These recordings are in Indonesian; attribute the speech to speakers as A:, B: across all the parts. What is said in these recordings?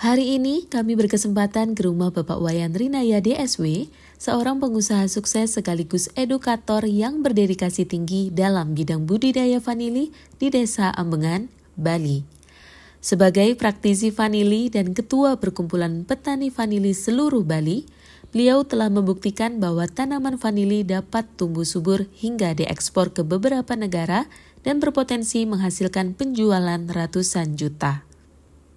A: Hari ini kami berkesempatan ke rumah Bapak Wayan Rinaya DSW, seorang pengusaha sukses sekaligus edukator yang berdedikasi tinggi dalam bidang budidaya vanili di Desa Ambengan, Bali. Sebagai praktisi vanili dan ketua perkumpulan petani vanili seluruh Bali, beliau telah membuktikan bahwa tanaman vanili dapat tumbuh subur hingga diekspor ke beberapa negara dan berpotensi menghasilkan penjualan ratusan juta.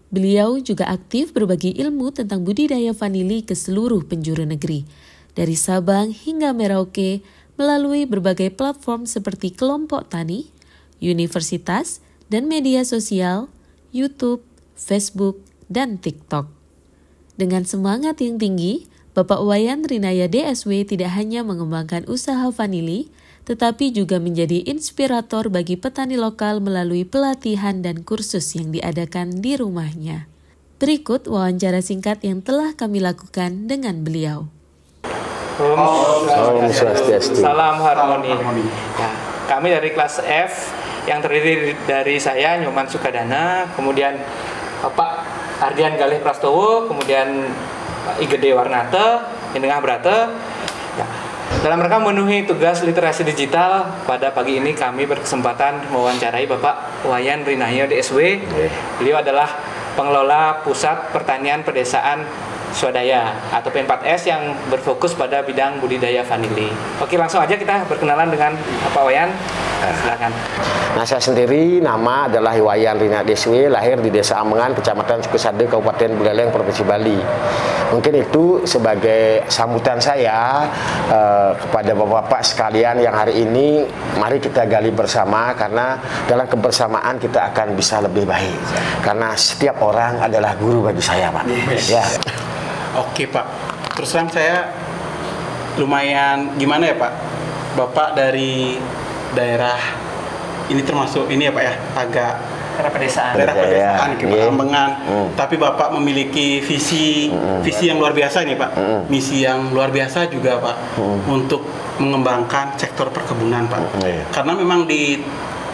A: Beliau juga aktif berbagi ilmu tentang budidaya vanili ke seluruh penjuru negeri, dari Sabang hingga Merauke melalui berbagai platform seperti kelompok tani, universitas, dan media sosial, YouTube, Facebook, dan TikTok. Dengan semangat yang tinggi, Bapak Wayan Rinaya DSW tidak hanya mengembangkan usaha vanili, tetapi juga menjadi inspirator bagi petani lokal melalui pelatihan dan kursus yang diadakan di rumahnya. Berikut wawancara singkat yang telah kami lakukan dengan beliau.
B: Om Swastiastu. Salam harmoni. Ya, kami dari kelas F yang terdiri dari saya Nyoman Sukadana, kemudian Bapak Ardian Galih Prastowo, kemudian Igede Warnate, Indengah Brate. Ya. Dalam rangka memenuhi tugas literasi digital, pada pagi ini kami berkesempatan mewawancarai Bapak Wayan Rinaya DSW. Beliau adalah pengelola Pusat Pertanian Pedesaan Swadaya atau P4S yang berfokus pada bidang budidaya vanili. Oke, langsung aja kita berkenalan dengan Pak Wayan. Silakan.
C: Nah, saya sendiri nama adalah Wayan Rinaya DSW, lahir di Desa Ambengan, Kecamatan Sukosade, Kabupaten Buleleng, Provinsi Bali. Mungkin itu sebagai sambutan saya kepada bapak-bapak sekalian yang hari ini mari kita gali bersama, karena dalam kebersamaan kita akan bisa lebih baik. Karena setiap orang adalah guru bagi saya, Pak.
D: Yes.
C: Ya.
D: Oke, Pak. Terus terang saya lumayan gimana ya, Pak? Bapak dari daerah ini termasuk ini ya, Pak ya, agak daerah pedesaan
C: ya.
D: Ambengan. Tapi Bapak memiliki visi yang luar biasa ini, Pak. Misi yang luar biasa juga, Pak, untuk mengembangkan sektor perkebunan, Pak. Karena memang di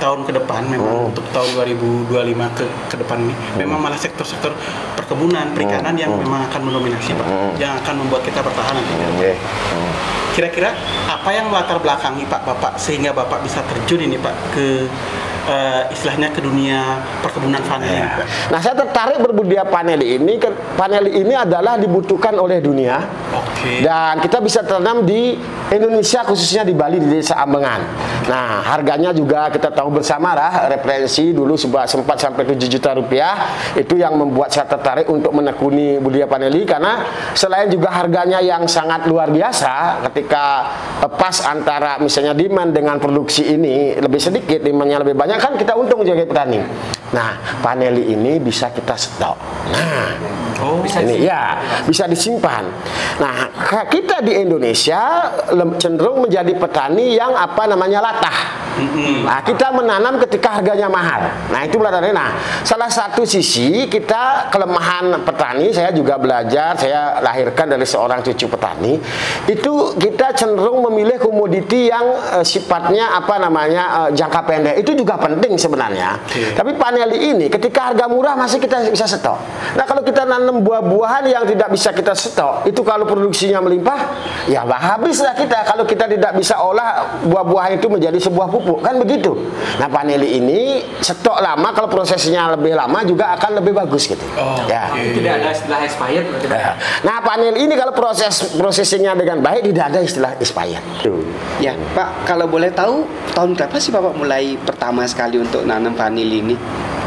D: tahun ke depan, memang untuk tahun 2025 ke depan ini, memang malah sektor-sektor perkebunan, perikanan yang memang akan mendominasi, Pak, yang akan membuat kita bertahan nanti. Kira-kira apa yang melatar belakangi, Pak, Bapak sehingga Bapak bisa terjun ini, Pak, ke istilahnya ke dunia perkebunan vanili, Pak?
C: Nah, saya tertarik berbudidaya vanili ini. Vanili ini adalah dibutuhkan oleh dunia. Dan kita bisa tanam di Indonesia, khususnya di Bali, di Desa Ambengan. Nah, harganya juga kita tahu bersama lah, referensi dulu sempat sampai 7 juta rupiah. Itu yang membuat saya tertarik untuk menekuni budidaya vanili, karena selain juga harganya yang sangat luar biasa, ketika pas antara misalnya demand dengan produksi ini lebih sedikit, demandnya lebih banyak, kan kita untung jadi petani. Nah, vanili ini bisa kita stok. Nah, ini ya bisa disimpan. Nah, kita di Indonesia cenderung menjadi petani yang apa namanya latah. Nah, kita menanam ketika harganya mahal. Nah, itu belakangan. Nah, salah satu sisi kita kelemahan petani, saya juga belajar, saya lahirkan dari seorang cucu petani. Itu kita cenderung memilih komoditi yang sifatnya apa namanya jangka pendek. Itu juga penting sebenarnya. Tapi vanili ini ketika harga murah masih kita bisa stok. Nah, kalau kita nanam buah-buahan yang tidak bisa kita stok, itu kalau produksinya melimpah, ya habislah kita. Kalau kita tidak bisa olah buah-buahan itu menjadi sebuah pupuk, kan begitu. Nah, vanili ini stok lama, kalau prosesnya lebih lama juga akan lebih bagus gitu.
B: Tidak ada istilah expired.
C: Nah, vanili ini kalau prosesnya dengan baik tidak ada istilah expired.
E: Ya, Pak, kalau boleh tahu tahun berapa sih Bapak mulai pertama sekali untuk nanam vanili ini?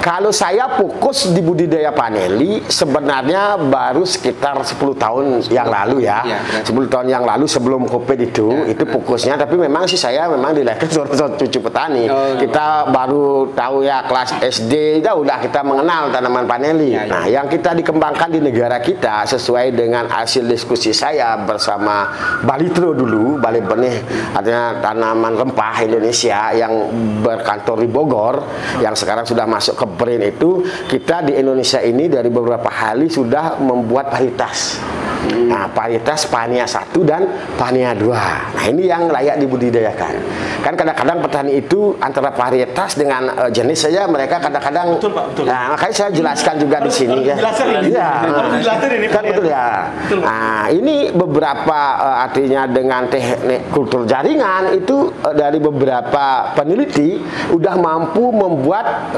C: Kalau saya fokus di budidaya vanili sebenarnya baru sekitar 10 tahun yang lalu ya. 10 tahun yang lalu sebelum Covid itu fokusnya. Tapi memang sih saya memang dilahirkan seorang cucu petani. Kita baru tahu ya kelas SD udah kita mengenal tanaman vanili. Nah, yang kita dikembangkan di negara kita sesuai dengan hasil diskusi saya bersama Balitro dulu, Balai Benih artinya tanaman rempah Indonesia yang berkantor di Bogor, yang sekarang sudah masuk ke BRIN itu, kita di Indonesia ini dari beberapa kali sudah membuat varietas. Nah, varietas Pania 1 dan Pania 2. Nah, ini yang layak dibudidayakan. Kan kadang-kadang petani itu antara varietas dengan jenis saja mereka kadang-kadang.
D: Betul, Pak, betul.
C: Nah, makanya saya jelaskan juga di sini ya. Iya. Kan betul ya. Nah, ini beberapa artinya dengan teknik kultur jaringan itu dari beberapa peneliti udah mampu membuat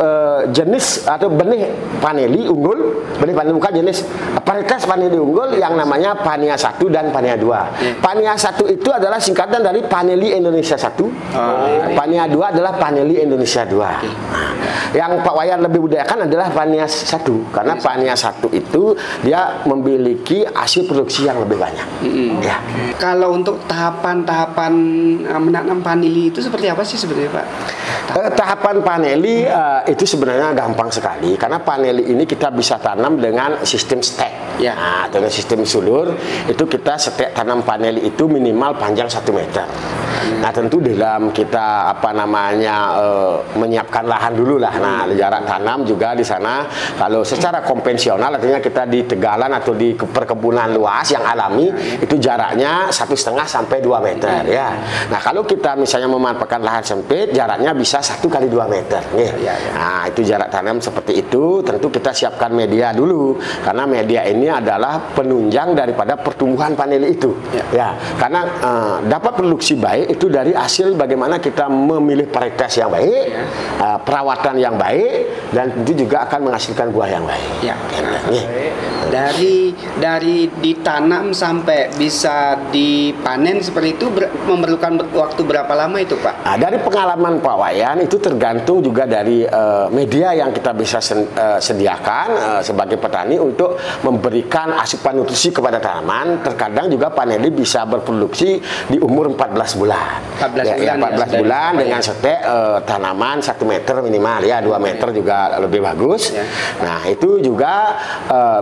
C: jenis atau benih paneli unggul, benih paneli bukan jenis varietas paneli unggul yang namanya Pania 1 dan Pania 2. Pania 1 itu adalah singkatan dari Paneli Indonesia 1. Pania 2 adalah Paneli Indonesia 2. Nah, yang Pak Wayan lebih budayakan adalah Pania 1 karena Pania 1 itu dia memiliki hasil produksi yang lebih banyak. Ya.
E: Kalau untuk tahapan-tahapan menanam paneli itu seperti apa sih sebenarnya, Pak?
C: Tahapan paneli itu sebenarnya gampang sekali karena paneli ini kita bisa tanam dengan sistem stek.
E: Ya.
C: Nah, dengan sistem sulur itu kita stek tanam paneli itu minimal panjang 1 meter. Nah, tentu dalam kita menyiapkan lahan dulu lah. Nah, jarak tanam juga di sana kalau secara konvensional artinya kita di tegalan atau di perkebunan luas yang alami itu jaraknya 1,5 sampai 2 meter ya. Nah, kalau kita misalnya memanfaatkan lahan sempit jaraknya bisa 1 kali 2 meter. Nah, itu jarak tanam seperti itu. Tentu kita siapkan media dulu karena media ini adalah penunjang daripada pertumbuhan paneli itu. Ya, karena dapat produksi baik itu dari hasil bagaimana kita memilih varietas yang baik, perawatan yang baik, dan tentu juga akan menghasilkan buah yang baik.
E: Ya. Dari ditanam sampai bisa dipanen seperti itu memerlukan waktu berapa lama itu, Pak?
C: Nah, dari pengalaman Pak Wayan itu tergantung juga dari media yang kita bisa sediakan sebagai petani untuk memberikan asupan nutrisi kepada tanaman. Terkadang juga paneli bisa berproduksi di umur 14 bulan. 14 bulan dengan setek tanaman 1 meter minimal ya, 2 meter juga lebih bagus. Nah, itu juga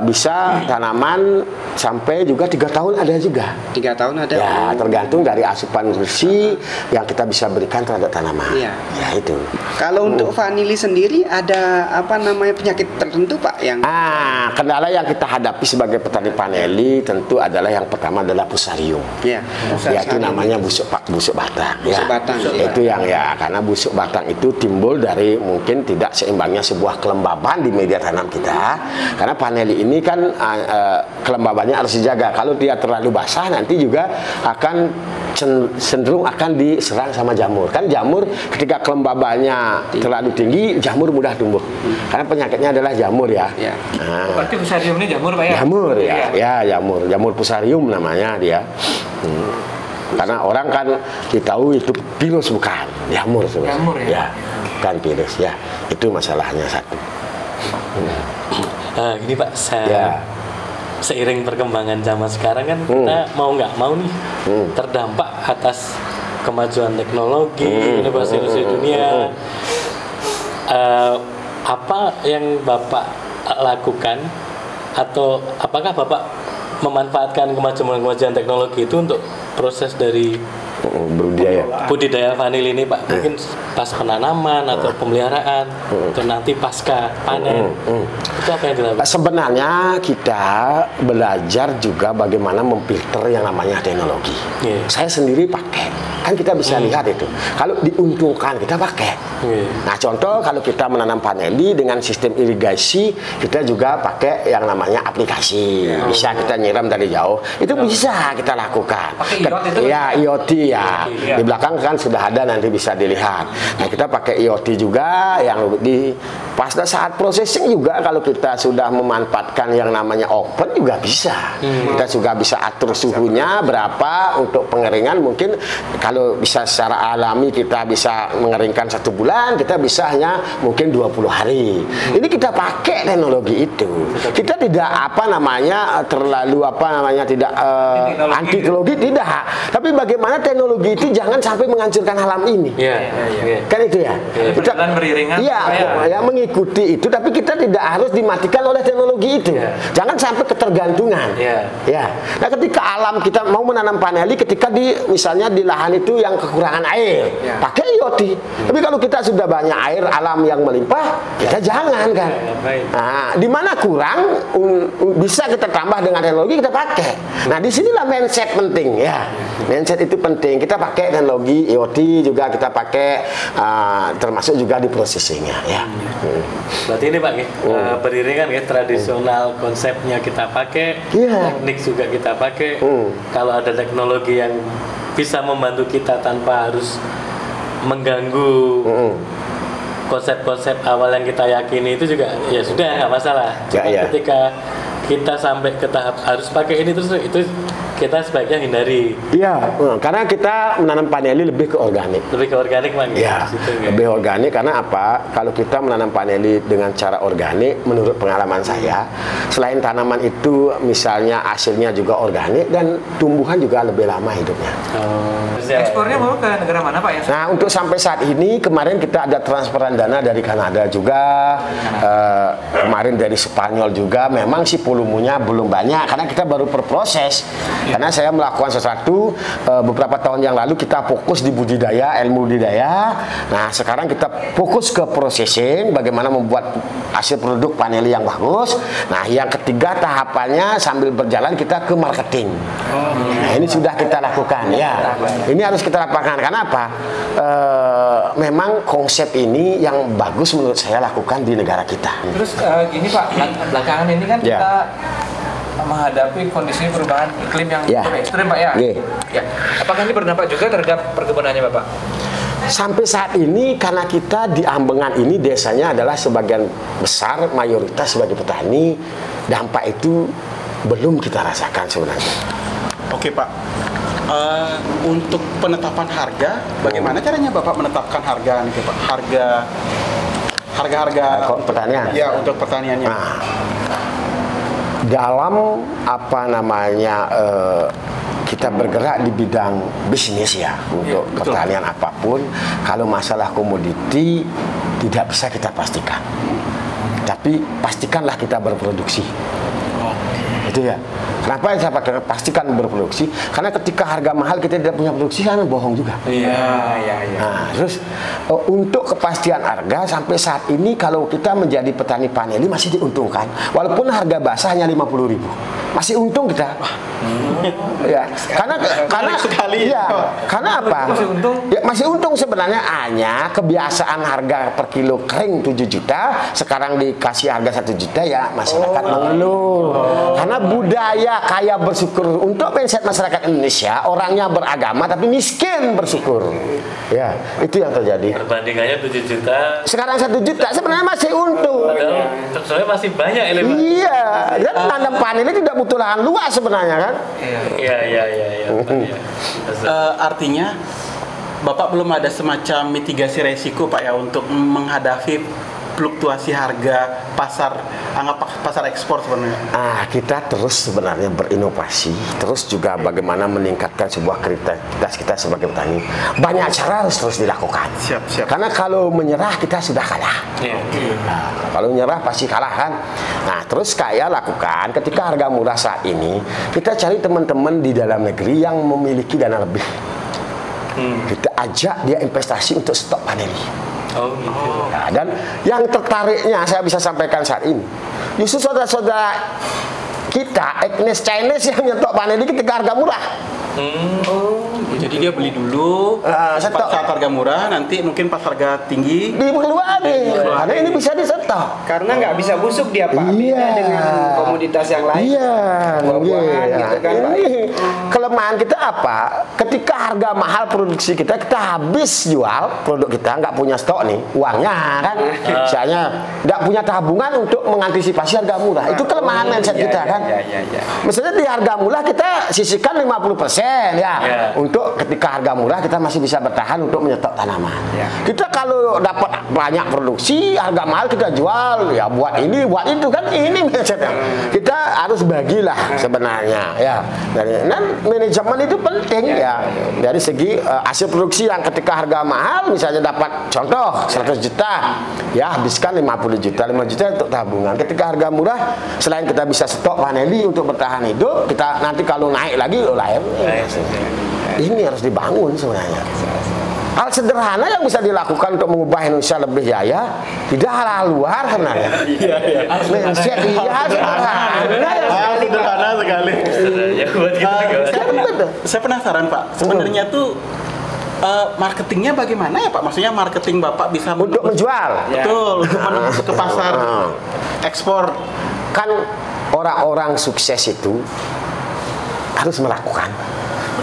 C: bisa tanaman sampai juga 3 tahun ada juga.
E: 3 tahun ada.
C: Ya, tergantung dari asupan nutrisi yang kita bisa berikan terhadap tanaman. Ya, itu.
E: Kalau untuk vanili sendiri ada penyakit tertentu, Pak, yang
C: kendala yang kita hadapi sebagai petani paneli tentu adalah yang pertama adalah fusarium. Yaitu namanya busuk batang.
E: Busuk batang.
C: Itu yang karena busuk batang itu timbul dari mungkin tidak seimbangnya sebuah kelembaban di media tanam kita. Karena paneli ini kan kelembabannya harus dijaga. Kalau dia terlalu basah nanti juga akan cenderung akan diserang sama jamur. Kan jamur ketika kelembabannya terlalu tinggi, jamur mudah tumbuh. Karena penyakitnya adalah jamur ya.
B: Berarti fusarium ini jamur, Pak ya?
C: Jamur jamur fusarium namanya dia. Karena orang kan ditahu itu virus bukan jamur sebenarnya.
B: Jamur ya?
C: Bukan virus ya. Itu masalahnya satu.
F: Gini Pak, seiring perkembangan zaman sekarang kan kita mau nggak mau nih terdampak atas kemajuan teknologi, inovasi dunia. Apa yang Bapak lakukan atau apakah Bapak memanfaatkan kemajuan teknologi itu untuk proses dari budidaya vanili ini, Pak? Mungkin pas penanaman atau pemeliharaan atau nanti pasca panen. Itu apa yang dilakukan?
C: Sebenarnya kita belajar juga bagaimana memfilter yang namanya teknologi. Saya sendiri pakai. Kan kita bisa lihat itu. Kalau diuntungkan kita pakai. Nah, contoh kalau kita menanam vanili dengan sistem irigasi, kita juga pakai yang namanya aplikasi. Bisa kita nyiram dari jauh. Itu bisa kita lakukan. IoT ya. Di belakang kan sudah ada, nanti bisa dilihat. Nah, kita pakai IoT juga yang pada saat processing juga kalau kita sudah memanfaatkan yang namanya oven juga bisa. Kita juga bisa atur suhunya berapa untuk pengeringan. Mungkin kalau bisa secara alami kita bisa mengeringkan 1 bulan, kita bisa hanya mungkin 20 hari. Ini kita pakai teknologi itu. Kita tidak terlalu tidak anti teknologi, tidak. Tapi bagaimana teknologi itu jangan sampai menghancurkan alam ini. Kan itu ya.
B: Kita beriringan.
C: Mengikuti itu, tapi kita tidak harus dimatikan oleh oleh teknologi itu. Jangan sampai ketergantungan. Ya. Nah, ketika alam kita mau menanam paneli, ketika misalnya di lahan itu yang kekurangan air, pakai IoT. Tapi kalau kita sudah banyak air alam yang melimpah, kita jangan kan. Nah, di mana kurang bisa kita tambah dengan teknologi, kita pakai. Nah, disinilah mindset penting ya. Mindset itu penting. Kita pakai teknologi IoT juga kita pakai, termasuk juga di processingnya ya.
F: Berarti ini Pak, beriringan ya, tradisional konsepnya kita pakai, teknik juga kita pakai. Kalau ada teknologi yang bisa membantu kita tanpa harus mengganggu konsep-konsep awal yang kita yakini, itu juga ya sudah nggak masalah. Cuma ketika kita sampai ke tahap harus pakai ini terus, itu kita sebaiknya hindari.
C: Iya, karena kita menanam paneli lebih ke organik.
F: Lebih ke organik Bang.
C: Ya, lebih organik karena apa? Kalau kita menanam paneli dengan cara organik, menurut pengalaman saya, selain tanaman itu misalnya hasilnya juga organik dan tumbuhan juga lebih lama hidupnya.
B: Ekspornya mau ke negara mana Pak ya?
C: Nah, untuk sampai saat ini kemarin kita ada transferan dana dari Kanada juga, kemarin dari Spanyol juga. Memang sih volumenya belum banyak karena kita baru berproses. Karena saya melakukan sesuatu beberapa tahun yang lalu, kita fokus di budidaya, ilmu budidaya. Nah, sekarang kita fokus ke processing, bagaimana membuat hasil produk paneli yang bagus. Nah, yang ketiga tahapannya sambil berjalan kita ke marketing. Nah, ini sudah kita lakukan ya. Ini harus kita lakukan. Karena apa? Memang konsep ini yang bagus menurut saya lakukan di negara kita.
B: Terus gini Pak, belakangan ini kan kita menghadapi kondisi perubahan iklim yang ekstrim Pak ya. Ya. Apakah ini berdampak juga terhadap perkebunannya Bapak?
C: Sampai saat ini karena kita di Ambengan ini desanya adalah sebagian besar mayoritas sebagai petani, dampak itu belum kita rasakan sebenarnya.
D: Oke Pak, untuk penetapan harga, bagaimana caranya Bapak menetapkan harga nih Pak? Harga-harga
C: pertanian.
D: Ya, untuk pertaniannya.
C: Nah, dalam kita bergerak di bidang bisnis ya, untuk pertanian apapun, kalau masalah komoditi tidak bisa kita pastikan, tapi pastikanlah kita berproduksi. Itu ya. Kenapa saya pastikan berproduksi? Karena ketika harga mahal kita tidak punya produksi, kan bohong juga. Nah, terus untuk kepastian harga sampai saat ini kalau kita menjadi petani paneli masih diuntungkan. Walaupun harga basah hanya 50.000, masih untung kita. Ya, karena apa?
B: Masih untung.
C: Ya, masih untung sebenarnya, hanya kebiasaan harga per kilo kering 7 juta, sekarang dikasih harga 1 juta ya masyarakat mengeluh. Karena budaya kaya bersyukur, untuk mindset masyarakat Indonesia orangnya beragama tapi miskin bersyukur. Ya, itu yang terjadi.
F: Perbandingannya 7 juta.
C: Sekarang 1 juta sebenarnya masih untung.
F: Padahal soalnya masih banyak ini.
C: Iya, dan tanam paneli tidak butuh lahan luas sebenarnya kan?
F: Iya.
D: Artinya Bapak belum ada semacam mitigasi resiko Pak ya untuk menghadapi fluktuasi harga pasar ekspor sebenarnya.
C: Kita terus sebenarnya berinovasi, terus juga bagaimana meningkatkan sebuah kredibilitas kita sebagai petani. Banyak cara harus terus dilakukan.
D: Siap.
C: Karena kalau menyerah kita sudah kalah. Kalau menyerah pasti kalah kan. Nah, terus kayak lakukan ketika harga murah saat ini, kita cari teman-teman di dalam negeri yang memiliki dana lebih. Kita ajak dia investasi untuk stok paneli. Nah, dan yang tertariknya saya bisa sampaikan saat ini, justru saudara-saudara kita etnis Chinese yang nyetok paneli ketika harga murah.
D: Jadi dia beli dulu saat harga murah, nanti mungkin pas harga tinggi
C: dikeluarin. Karena ini bisa disetok.
E: Karena nggak bisa busuk dia Pak. Beda dengan komoditas yang lain. Buah-buahan gitu kan Pak.
C: Kelemahan kita apa? Ketika harga mahal produksi kita habis jual produk kita, nggak punya stok nih uangnya kan. Misalnya nggak punya tabungan untuk mengantisipasi harga murah. Itu kelemahan mindset kita kan. Misalnya di harga murah kita sisihkan 50% ya. Untuk ketika harga murah kita masih bisa bertahan untuk menyetok tanaman. Kita kalau dapat banyak produksi, harga mahal kita jual ya, buat ini buat itu kan, ini mindsetnya. Kita harus bagilah sebenarnya ya. Dan manajemen itu penting ya. Dari segi hasil produksi yang ketika harga mahal misalnya dapat contoh 100 juta ya habiskan 50 juta, 5 juta untuk tabungan. Ketika harga murah selain kita bisa stok paneli untuk bertahan hidup, kita nanti kalau naik lagi ini harus dibangun sebenarnya. Hal sederhana yang bisa dilakukan untuk mengubah Indonesia lebih jaya, tidak hal-hal luar sebenarnya. Mindset
D: sederhana sekali. Saya penasaran Pak, sebenarnya tuh marketingnya bagaimana ya Pak? Maksudnya marketing Bapak bisa
C: untuk menjual.
D: Betul, untuk menembus ke pasar ekspor.
C: Kan orang-orang sukses itu harus melakukan.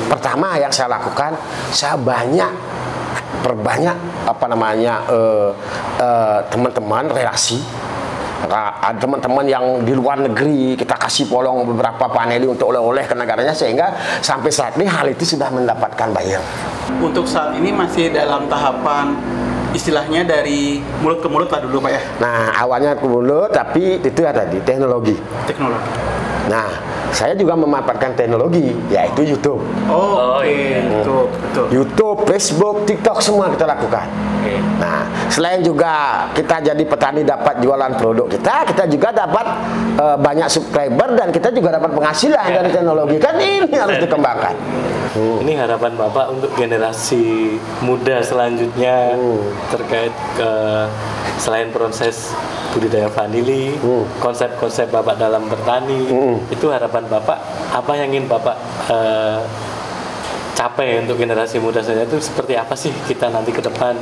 C: Pertama yang saya lakukan, saya perbanyak teman-teman relasi, teman-teman yang di luar negeri, kita kasih polong beberapa paneli untuk oleh-oleh ke negaranya, sehingga sampai saat ini hal itu sudah mendapatkan bayar.
D: Untuk saat ini masih dalam tahapan istilahnya dari mulut ke mulut lah dulu Pak ya.
C: Nah awalnya ke mulut, tapi itu ya tadi teknologi. Nah, saya juga memanfaatkan teknologi, yaitu YouTube. YouTube, Facebook, TikTok semua kita lakukan. Nah, selain juga kita jadi petani dapat jualan produk kita juga dapat banyak subscriber dan kita juga dapat penghasilan dari teknologi. Kan ini harus dikembangkan.
F: Ini harapan Bapak untuk generasi muda selanjutnya terkait selain proses budidaya vanili, konsep-konsep Bapak dalam bertani, itu harapan Bapak, apa yang ingin Bapak capai untuk generasi muda saja itu seperti apa sih kita nanti ke depan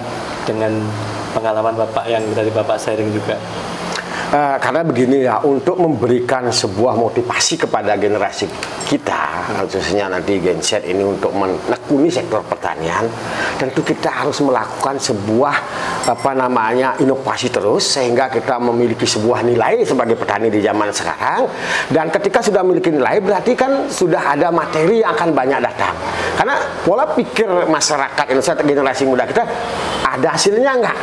F: dengan pengalaman Bapak yang tadi Bapak sharing juga?
C: Karena begini ya, untuk memberikan sebuah motivasi kepada generasi kita, khususnya nanti Gen Z ini untuk menekuni sektor pertanian, tentu kita harus melakukan sebuah inovasi terus sehingga kita memiliki sebuah nilai sebagai petani di zaman sekarang. Dan ketika sudah memiliki nilai, berarti kan sudah ada materi yang akan banyak datang. Karena pola pikir masyarakat Indonesia, generasi muda kita, ada hasilnya enggak?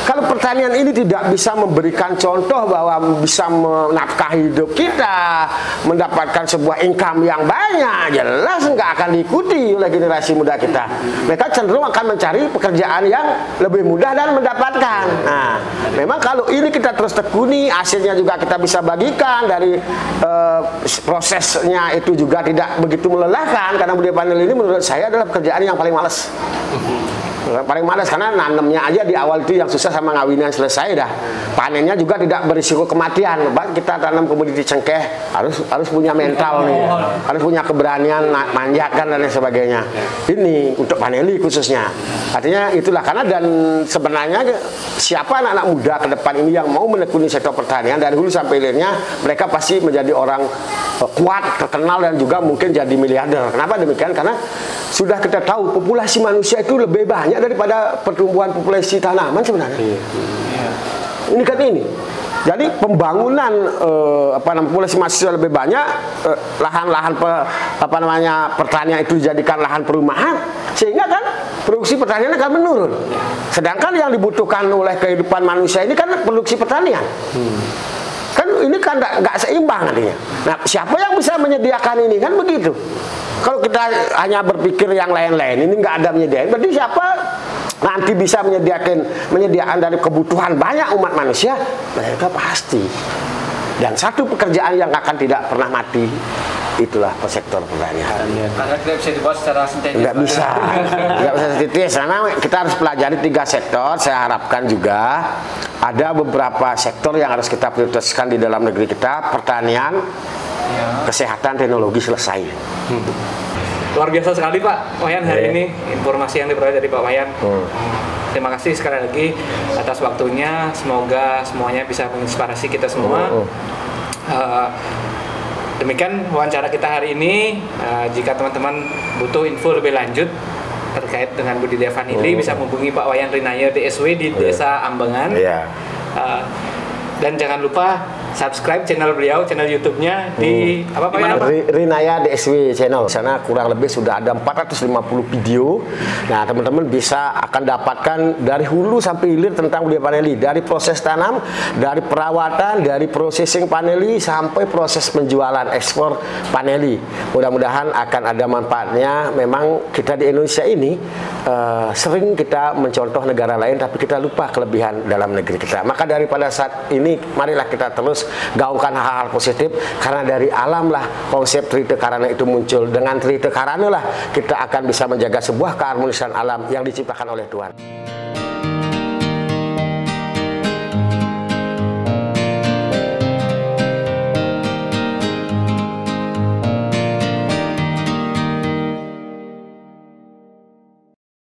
C: Kalau pertanian ini tidak bisa memberikan contoh bahwa bisa menafkahi hidup kita, mendapatkan sebuah income yang banyak, jelas nggak akan diikuti oleh generasi muda kita. Mereka cenderung akan mencari pekerjaan yang lebih mudah dan mendapatkan. Nah, memang kalau ini kita terus tekuni, hasilnya juga kita bisa bagikan dari prosesnya itu juga tidak begitu melelahkan, karena budidaya panel ini menurut saya adalah pekerjaan yang paling malas. Paling malas karena nanamnya aja di awal itu yang susah sama ngawinnya selesai dah. Panennya juga tidak berisiko kematian. Kita tanam komoditi cengkeh harus punya mental nih, harus punya keberanian manjakan dan lain sebagainya. Ini untuk paneli khususnya. Artinya itulah, karena dan sebenarnya siapa anak-anak muda ke depan ini yang mau menekuni sektor pertanian dari hulu sampai hilirnya, mereka pasti menjadi orang kuat, terkenal dan juga mungkin jadi miliarder. Kenapa demikian? Karena sudah kita tahu populasi manusia itu lebih banyak daripada pertumbuhan populasi tanaman sebenarnya. Ini kan ini. Jadi pembangunan populasi manusia lebih banyak, lahan-lahan pertanian itu dijadikan lahan perumahan, sehingga kan produksi pertanian akan menurun. Sedangkan yang dibutuhkan oleh kehidupan manusia ini kan produksi pertanian. Kan ini kan nggak seimbang nantinya. Nah, siapa yang bisa menyediakan ini? Kan begitu. Kalau kita hanya berpikir yang lain-lain, ini nggak ada menyediakan, berarti siapa nanti bisa menyediakan dari kebutuhan banyak umat manusia? Mereka pasti. Dan satu pekerjaan yang akan tidak pernah mati, itulah sektor pertanian.
B: Karena tidak bisa dibuat secara sintetis.
C: Nggak bisa sintetis. Karena kita harus pelajari 3 sektor. Saya harapkan juga ada beberapa sektor yang harus kita prioritaskan di dalam negeri kita. Pertanian, kesehatan, teknologi selesai.
B: Luar biasa sekali Pak Wayan hari ini informasi yang diperoleh dari Pak Wayan. Terima kasih sekali lagi atas waktunya. Semoga semuanya bisa menginspirasi kita semua. Demikian wawancara kita hari ini. Jika teman-teman butuh info lebih lanjut terkait dengan budidaya vanili, bisa menghubungi Pak Wayan Rinaya DSW di Desa Ambengan. Dan jangan lupa subscribe channel beliau, channel YouTube-nya di apa Pak?
C: Rinaya DSW channel. Sana kurang lebih sudah ada 450 video. Nah, teman-teman bisa akan dapatkan dari hulu sampai hilir tentang budidaya paneli, dari proses tanam, dari perawatan, dari processing paneli sampai proses penjualan ekspor paneli. Mudah-mudahan akan ada manfaatnya. Memang kita di Indonesia ini sering kita mencontoh negara lain, tapi kita lupa kelebihan dalam negeri kita. Maka daripada saat ini, marilah kita terus gaungkan hal-hal positif, karena dari alam lah konsep Trite Karana itu muncul. Dengan Trite Karana lah kita akan bisa menjaga sebuah keharmonisan alam yang diciptakan oleh Tuhan.